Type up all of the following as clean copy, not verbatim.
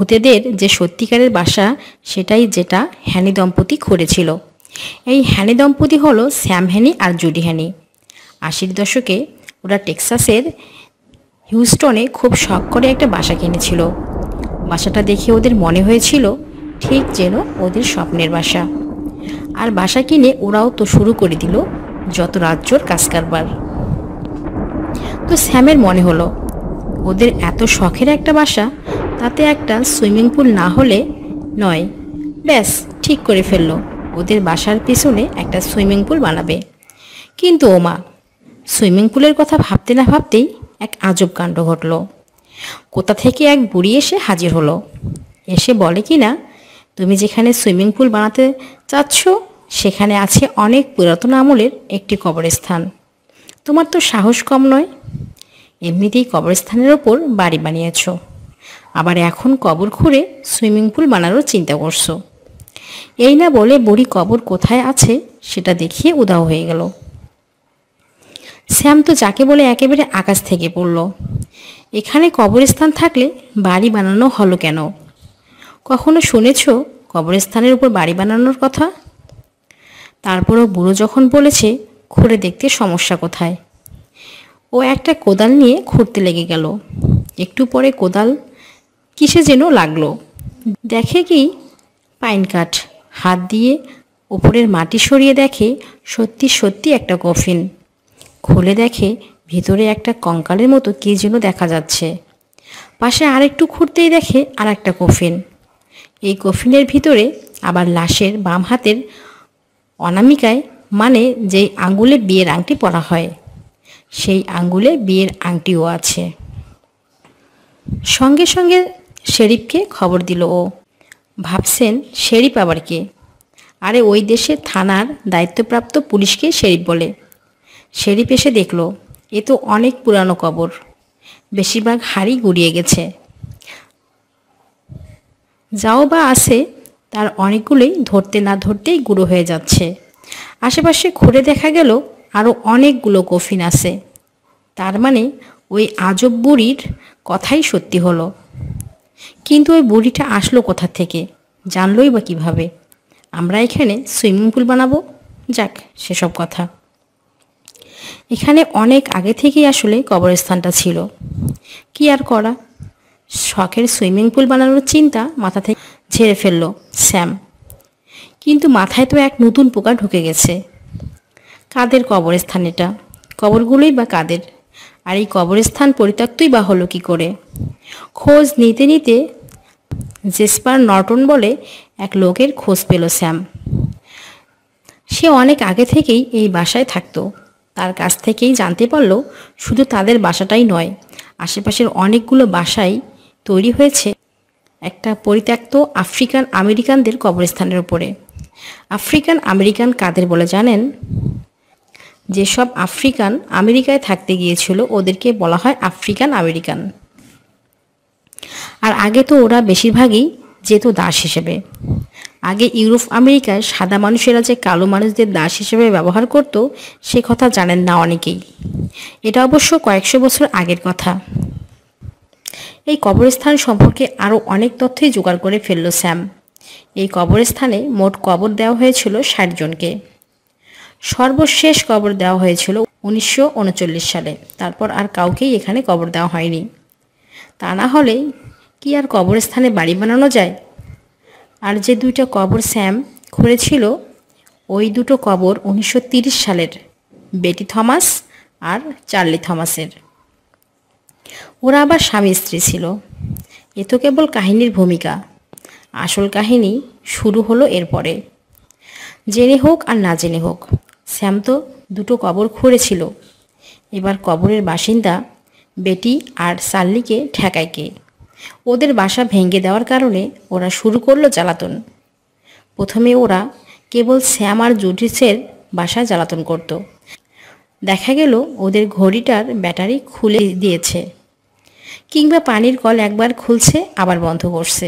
ভূতেদের যে সত্যিকারের বাসা সেটাই যেটা হ্যানি দম্পতি করেছিল। এই হ্যানি দম্পতি হলো স্যাম হ্যানি আর জুডি হ্যানি। 80-র দশকে ওরা টেক্সাসের হিউস্টনে খুব শখ করে একটা বাসা কিনেছিল। বাসাটা দেখে ওদের মনে হয়েছিল ঠিক যেন ওদের স্বপ্নের বাসা। আর বাসা কিনে ওরাও তো শুরু করে দিল যত রাজ্যর কাজকারবার। তো স্যামের মনে হলো ওদের এত শখের একটা বাসা, তাতে একটা সুইমিং পুল না হলে নয়। ব্যাস ঠিক করে ফেললো ওদের বাসার পিছনে একটা সুইমিং পুল বানাবে। কিন্তু ওমা, সুইমিং পুলের কথা ভাবতে না ভাবতেই এক আজব কাণ্ড ঘটল। কোথা থেকে এক বুড়ি এসে হাজির হলো। এসে বলে কি না, তুমি যেখানে সুইমিং পুল বানাতে চাচ্ছ সেখানে আছে অনেক পুরাতন আমলের একটি কবরস্থান। তোমার তো সাহস কম নয়, এমনিতেই কবরস্থানের ওপর বাড়ি বানিয়েছ, আবার এখন কবর খুঁড়ে সুইমিং পুল বানানোর চিন্তা করছো। এই না বলে বুড়ি কবর কোথায় আছে সেটা দেখিয়ে উধাও হয়ে গেল। স্যাম তো যাকে বলে একেবারে আকাশ থেকে পড়ল। এখানে কবরস্থান থাকলে বাড়ি বানানো হলো কেন? কখনো শুনেছ কবরস্থানের উপর বাড়ি বানানোর কথা? তারপরও বুড়ো যখন বলেছে খুঁড়ে দেখতে সমস্যা কোথায়, ও একটা কোদাল নিয়ে খুঁড়তে লেগে গেল। একটু পরে কোদাল কিসে যেন লাগলো, দেখে কি পাইন কাঠ। হাত দিয়ে উপরের মাটি সরিয়ে দেখে সত্যি সত্যি একটা কফিন। খুলে দেখে ভিতরে একটা কঙ্কালের মতো কী যেন দেখা যাচ্ছে। পাশে আরেকটু খুঁড়তেই দেখে আর একটা কফিন। এই কফিনের ভিতরে আবার লাশের বাম হাতের অনামিকায়, মানে যেই আঙ্গুলে বিয়ের আংটি পরা হয়, সেই আঙ্গুলে বিয়ের আংটিও আছে। সঙ্গে সঙ্গে শেরিফকে খবর দিল ও। ভাবছেন শেরিফ আবার কে? আরে ওই দেশে থানার দায়িত্বপ্রাপ্ত পুলিশকে শেরিফ বলে। শেরিফ এসে দেখল এ তো অনেক পুরানো কবর, বেশিরভাগ হাড়ি গুড়িয়ে গেছে। যাও বা আছে তার অনেকগুলোই ধরতে না ধরতেই গুঁড়ো হয়ে যাচ্ছে। আশেপাশে খুঁড়ে দেখা গেল আরও অনেকগুলো কফিন আছে। তার মানে ওই আজব বুড়ির কথাই সত্যি হলো। কিন্তু ওই বুড়িটা আসলো কোথা থেকে, জানলই বা কীভাবে? আমরা এখানে সুইমিং পুল বানাবো, যাক সেসব কথা। এখানে অনেক আগে থেকেই আসলে কবরস্থানটা ছিল, কি আর করা। শখের সুইমিং পুল বানানোর চিন্তা মাথা থেকে ঝেড়ে ফেললো স্যাম। কিন্তু মাথায় তো এক নতুন পোকা ঢুকে গেছে। কাদের কবরস্থান এটা? কবরগুলোই বা কাদের? আর এই কবরস্থান পরিত্যক্তই বা হলো কী করে? খোঁজ নিতে নিতে জেসপার নর্টন বলে এক লোকের খোঁজ পেল স্যাম। সে অনেক আগে থেকেই এই বাসায় থাকতো। তার কাছ থেকেই জানতে পারল শুধু তাদের বাসাটাই নয়, আশেপাশের অনেকগুলো বাসাই তৈরি হয়েছে একটা পরিত্যক্ত আফ্রিকান আমেরিকানদের কবরস্থানের উপরে। আফ্রিকান আমেরিকান কাদের বলে জানেন? যেসব আফ্রিকান আমেরিকায় থাকতে গিয়েছিল ওদেরকে বলা হয় আফ্রিকান আমেরিকান। আর আগে তো ওরা বেশিরভাগই যেত দাস হিসেবে। আগে ইউরোপ আমেরিকায় সাদা মানুষেরা যে কালো মানুষদের দাস হিসেবে ব্যবহার করত সে কথা জানেন না অনেকেই। এটা অবশ্য কয়েকশো বছর আগের কথা। এই কবরস্থান সম্পর্কে আরও অনেক তথ্যই জোগাড় করে ফেলল স্যাম। এই কবরস্থানে মোট কবর দেওয়া হয়েছিল 60 জনকে। সর্বশেষ কবর দেওয়া হয়েছিল 1939 সালে। তারপর আর কাউকেই এখানে কবর দেওয়া হয়নি। তা না হলে কি আর কবরস্থানে বাড়ি বানানো যায়? আর যে দুইটা কবর স্যাম খুঁড়েছিল ওই দুটো কবর 1930 সালের বেটি থমাস আর চার্লি থমাসের। ওরা আবার স্বামী স্ত্রী ছিল। এ তো কেবল কাহিনীর ভূমিকা, আসল কাহিনী শুরু হলো এরপরে। জেনে হোক আর না জেনে হোক, স্যাম তো দুটো কবর খুঁড়েছিল। এবার কবরের বাসিন্দা বেটি আর চার্লিকে ঠেকায় কে? ওদের বাসা ভেঙে দেওয়ার কারণে ওরা শুরু করলো জ্বালাতন। প্রথমে ওরা কেবল স্যাম আর জুডিসের বাসায় জ্বালাতন করত। দেখা গেল ওদের ঘড়িটার ব্যাটারি খুলে দিয়েছে, কিংবা পানির কল একবার খুলছে আবার বন্ধ করছে,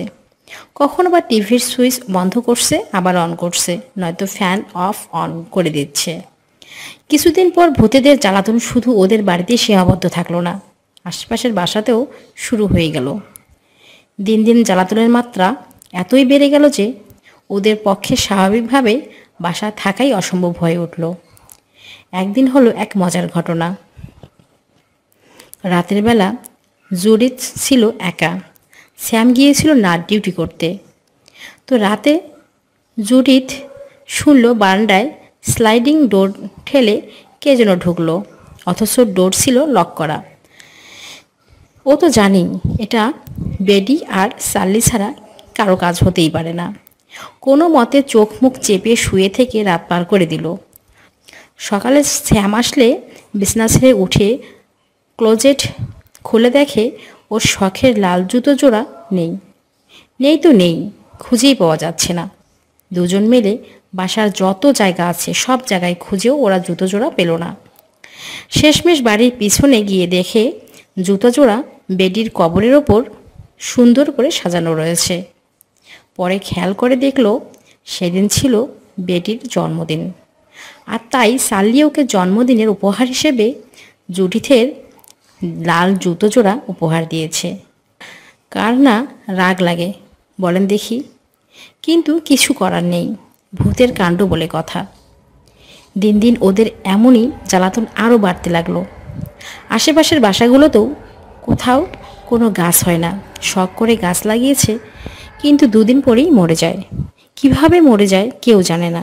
কখনো বা টিভির সুইচ বন্ধ করছে আবার অন করছে, নয়তো ফ্যান অফ অন করে দিচ্ছে। কিছুদিন পর ভূতেদের জ্বালাতন শুধু ওদের বাড়িতেই সীমাবদ্ধ থাকলো না, আশেপাশের বাসাতেও শুরু হয়ে গেল। দিন দিন জ্বালাতনের মাত্রা এতই বেড়ে গেল যে ওদের পক্ষে স্বাভাবিকভাবে বাসা থাকাই অসম্ভব হয়ে উঠল। একদিন হলো এক মজার ঘটনা। রাতের বেলা জুডিথ ছিল একা। স্যাম গিয়েছিল নাইট ডিউটি করতে। তো রাতে জুডিথ শুনল বারান্দায় স্লাইডিং ডোর ঠেলে কে যেন ঢুকলো, অথচ ডোর ছিল লক করা। ও তো জানি এটা বেডি আর সার্লি ছাড়া কারো কাজ হতেই পারে না। কোনো মতে চোখ মুখ চেপে শুয়ে থেকে রাত পার করে দিল। সকালে স্যাম আসলে বিছানা ছেড়ে উঠে ক্লোজেট খুলে দেখে ওর শখের লাল জুতো জোড়া নেই। নেই তো নেই, খুঁজেই পাওয়া যাচ্ছে না। দুজন মিলে বাসার যত জায়গা আছে সব জায়গায় খুঁজেও ওরা জুতো জোড়া পেল না। শেষমেশ বাড়ির পিছনে গিয়ে দেখে জুতো জোড়া বেডির কবরের ওপর সুন্দর করে সাজানো রয়েছে। পরে খেয়াল করে দেখল সেদিন ছিল বেডির জন্মদিন, আর তাই সাল্লি ওকে জন্মদিনের উপহার হিসেবে জুডিথের লাল জুতো জোড়া উপহার দিয়েছে। কার না রাগ লাগে বলেন দেখি, কিন্তু কিছু করার নেই, ভূতের কাণ্ড বলে কথা। দিন দিন ওদের এমনই জ্বালাতন আরও বাড়তে লাগলো। আশেপাশের বাসাগুলোতেও কোথাও কোনো গাছ হয় না। শখ করে গাছ লাগিয়েছে, কিন্তু দুদিন পরেই মরে যায়। কিভাবে মরে যায় কেউ জানে না।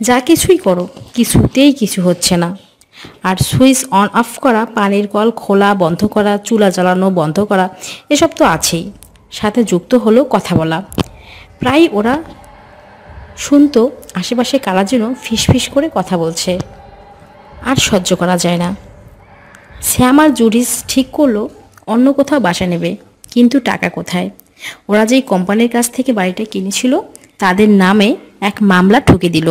যা কিছুই করো কিছুতেই কিছু হচ্ছে না। আর সুইচ অন অফ করা, পানির কল খোলা বন্ধ করা, চুলা জ্বালানো বন্ধ করা, এসব তো আছেই। সাথে যুক্ত হলো কথা বলা। প্রায় ওরা শুনতো আশেপাশে কারা যেন ফিসফিস করে কথা বলছে। আর সহ্য করা যায় না। স্যাম আর জুডিস ঠিক করলো অন্য কোথাও বাসা নেবে, কিন্তু টাকা কোথায়? ওরা যেই কোম্পানির কাছ থেকে বাড়িটা কিনেছিল তাদের নামে এক মামলা ঠুকে দিল,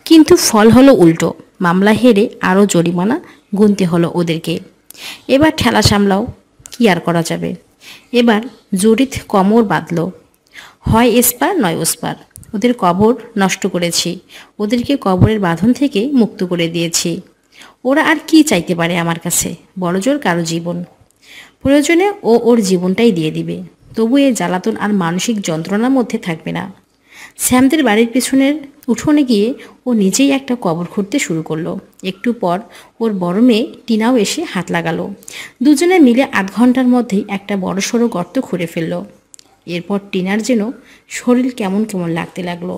কিন্তু ফল হলো উল্টো। মামলা হেরে আরও জরিমানা গুনতে হলো ওদেরকে। এবার ঠেলা সামলাও, কি আর করা যাবে। এবার জুডিথ কোমর বাঁধল, হয় এসপার নয় ওসপার। ওদের কবর নষ্ট করেছি, ওদেরকে কবরের বাঁধন থেকে মুক্ত করে দিয়েছি। ওরা আর কি চাইতে পারে আমার কাছে? বড়জোর কারো জীবন। প্রয়োজনে ও ওর জীবনটাই দিয়ে দিবে, তবু এই জ্বালাতন আর মানসিক যন্ত্রণার মধ্যে থাকবে না। স্যামদের বাড়ির পেছনের উঠোনে গিয়ে ও নিজেই একটা কবর খুঁড়তে শুরু করলো। একটু পর ওর বড় মেয়ে টিনাও এসে হাত লাগালো। দুজনে মিলে 8 ঘন্টার মধ্যেই একটা বড়সড় গর্ত খুঁড়ে ফেললো। এরপর টিনার যেন শরীর কেমন কেমন লাগতে লাগলো।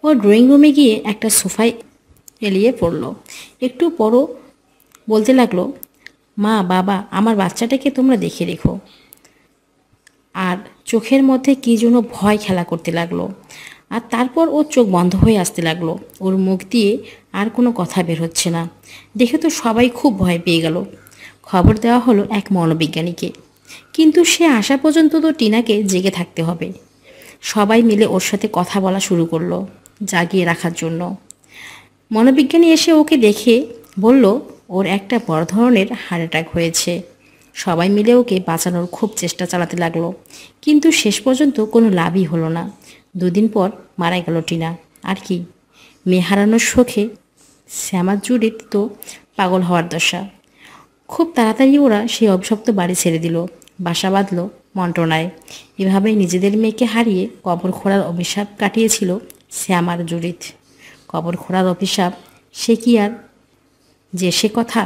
ও ড্রয়িং রুমে গিয়ে একটা সোফায় এলিয়ে পড়লো। একটু পরও বলতে লাগলো, মা বাবা আমার বাচ্চাটাকে তোমরা দেখে রেখো। আর চোখের মধ্যে কী যেন ভয় খেলা করতে লাগলো। আর তারপর ওর চোখ বন্ধ হয়ে আসতে লাগলো। ওর মুখ দিয়ে আর কোনো কথা বের হচ্ছে না। দেখে তো সবাই খুব ভয় পেয়ে গেল। খবর দেওয়া হলো এক মনোবিজ্ঞানীকে, কিন্তু সে আসা পর্যন্ত তো টিনাকে জেগে থাকতে হবে। সবাই মিলে ওর সাথে কথা বলা শুরু করলো জাগিয়ে রাখার জন্য। মনোবিজ্ঞানী এসে ওকে দেখে বলল ওর একটা বড় ধরনের হার্ট অ্যাটাক হয়েছে। সবাই মিলে ওকে বাঁচানোর খুব চেষ্টা চালাতে লাগলো, কিন্তু শেষ পর্যন্ত কোনো লাভই হলো না। 2 দিন পর মারা গেল টিনা। আর কি, মেয়ে হারানোর শোকে শ্যামা জুডিথ তো পাগল হওয়ার দশা। খুব তাড়াতাড়ি ওরা সেই অভিশপ্ত বাড়ি ছেড়ে দিল, বাসা বাঁধল মন্টনায়। এভাবেই নিজেদের মেয়েকে হারিয়ে কবর খোঁড়ার অভিশাপ কাটিয়েছিল শ্যাম আর জুডিথ। কবর খোঁড়ার অভিশাপ সে কি আর যে সে কথা?